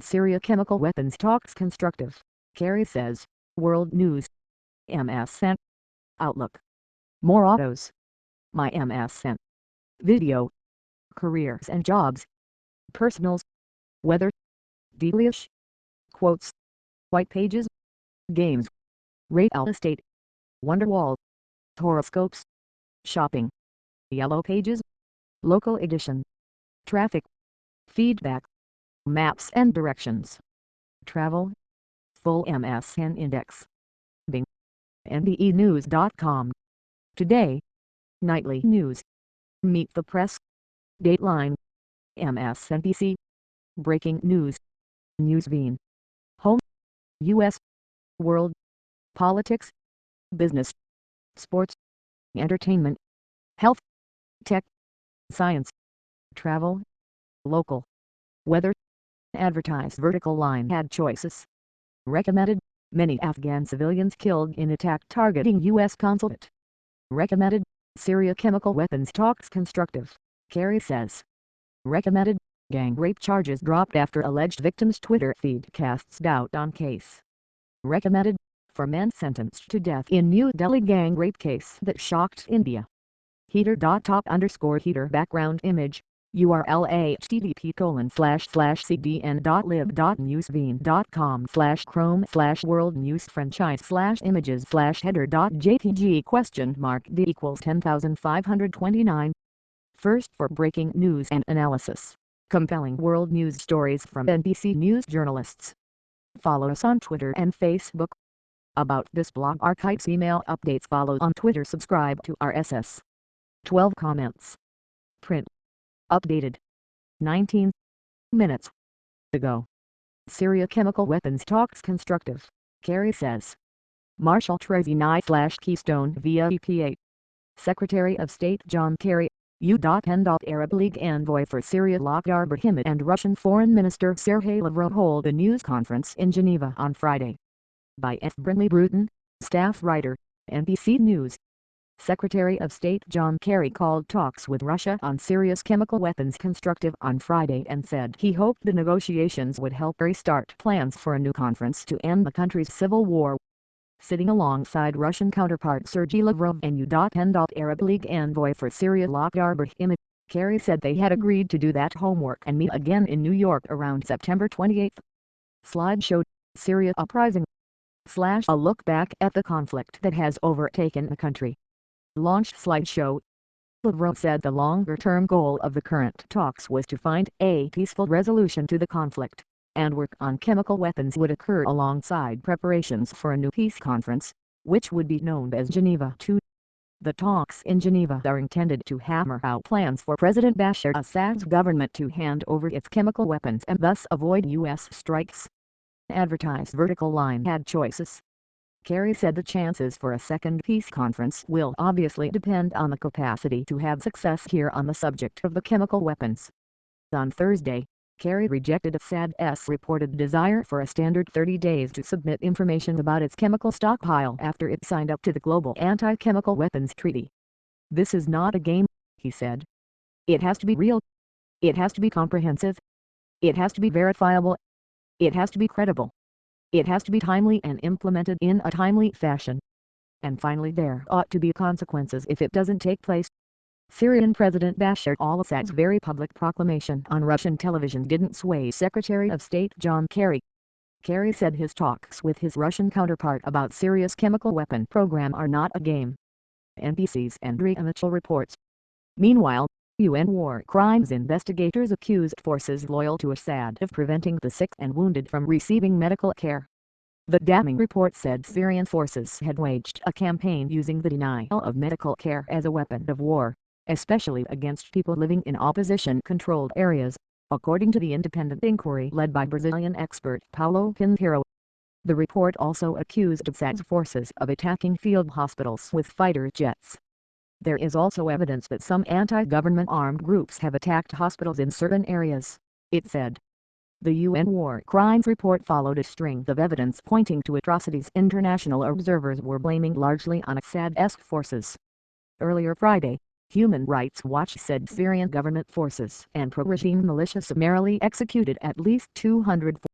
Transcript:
Syria chemical weapons talks constructive, Kerry says. World News. MSN. Outlook. More autos. My MSN. Video. Careers and jobs. Personals. Weather. Delish. Quotes. White pages. Games. Real estate. Wonderwall. Horoscopes. Shopping. Yellow pages. Local edition. Traffic. Feedback. Maps and directions. Travel. Full MSN index. Bing. NBEnews.com. Today. Nightly news. Meet the press. Dateline. MSNBC. Breaking news. Newsbeam. Home. U.S. World. Politics. Business. Sports. Entertainment. Health. Tech. Science. Travel. Local. Weather. Advertised vertical line had choices. Recommended. Many Afghan civilians killed in attack targeting U.S. consulate. Recommended. Syria chemical weapons talks constructive, Kerry says. Recommended. Gang rape charges dropped after alleged victim's Twitter feed casts doubt on case. Recommended. For men sentenced to death in New Delhi gang rape case that shocked India. Heater.top_heater background image. URL http://cdn.lib.newsbeam.com/chrome/world news franchise/images/header.jpg $d equals 10,529. First for breaking news and analysis. Compelling world news stories from NBC News journalists. Follow us on Twitter and Facebook. About this blog archives email updates follow on Twitter. Subscribe to RSS. 12 comments. Print. Updated. 19 minutes ago. Syria chemical weapons talks constructive, Kerry says. Marshall Trevi/Keystone via EPA. Secretary of State John Kerry, U.N.Arab League envoy for Syria Lokhdar Brahimi and Russian Foreign Minister Sergei Lavrov hold a news conference in Geneva on Friday. By F. Brinley Bruton, staff writer, NBC News. Secretary of State John Kerry called talks with Russia on Syria's chemical weapons constructive on Friday and said he hoped the negotiations would help restart plans for a new conference to end the country's civil war. Sitting alongside Russian counterpart Sergei Lavrov and U.N.Arab League envoy for Syria Lokhdar Brahimi, Kerry said they had agreed to do that homework and meet again in New York around September 28. Slideshow. Syria uprising. A look back at the conflict that has overtaken the country. Launched slideshow. Lavrov said the longer-term goal of the current talks was to find a peaceful resolution to the conflict, and work on chemical weapons would occur alongside preparations for a new peace conference, which would be known as Geneva II. The talks in Geneva are intended to hammer out plans for President Bashar Assad's government to hand over its chemical weapons and thus avoid U.S. strikes. Advertised vertical line had choices. Kerry said the chances for a second peace conference will obviously depend on the capacity to have success here on the subject of the chemical weapons. On Thursday, Kerry rejected Assad's reported desire for a standard 30 days to submit information about its chemical stockpile after it signed up to the Global Anti-Chemical Weapons Treaty. This is not a game, he said. It has to be real. It has to be comprehensive. It has to be verifiable. It has to be credible. It has to be timely and implemented in a timely fashion. And finally, there ought to be consequences if it doesn't take place. Syrian President Bashar al-Assad's very public proclamation on Russian television didn't sway Secretary of State John Kerry. Kerry said his talks with his Russian counterpart about Syria's chemical weapon program are not a game. NBC's Andrea Mitchell reports. Meanwhile, UN war crimes investigators accused forces loyal to Assad of preventing the sick and wounded from receiving medical care. The damning report said Syrian forces had waged a campaign using the denial of medical care as a weapon of war, especially against people living in opposition-controlled areas, according to the independent inquiry led by Brazilian expert Paulo Pinheiro. The report also accused Assad's forces of attacking field hospitals with fighter jets. There is also evidence that some anti-government armed groups have attacked hospitals in certain areas, it said. The UN war crimes report followed a string of evidence pointing to atrocities international observers were blaming largely on Assad's forces. Earlier Friday, Human Rights Watch said Syrian government forces and pro-regime militia summarily executed at least 200